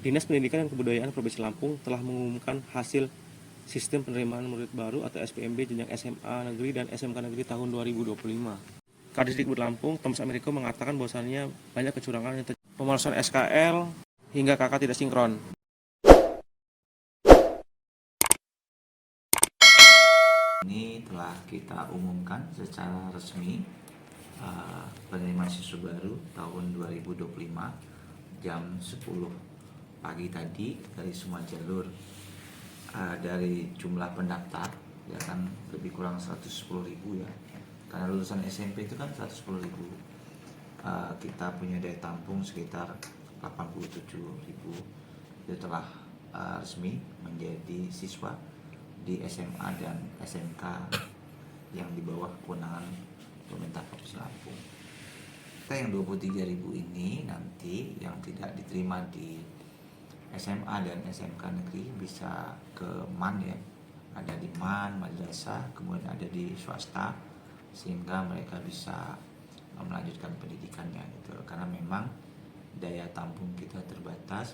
Dinas Pendidikan dan Kebudayaan Provinsi Lampung telah mengumumkan hasil Sistem Penerimaan Murid Baru atau SPMB jenjang SMA Negeri dan SMK Negeri tahun 2025. Kadisdikbud Lampung, Thomas Americo mengatakan bahwasannya banyak kecurangan yang terjadi, pemalsuan SKL hingga KK tidak sinkron. Ini telah kita umumkan secara resmi penerimaan siswa baru tahun 2025 jam 10 pagi tadi dari semua jalur. Dari jumlah pendaftar ya kan lebih kurang 110.000 ya, karena lulusan SMP itu kan 110.000. Kita punya daya tampung sekitar 87.000 itu telah resmi menjadi siswa di SMA dan SMK yang di bawah kewenangan pemerintah Provinsi Lampung. Kita yang 23.000 ini nanti yang tidak diterima di SMA dan SMK negeri bisa ke MAN ya, ada di MAN, madrasah, kemudian ada di swasta, sehingga mereka bisa melanjutkan pendidikannya gitu. Karena memang daya tampung kita terbatas,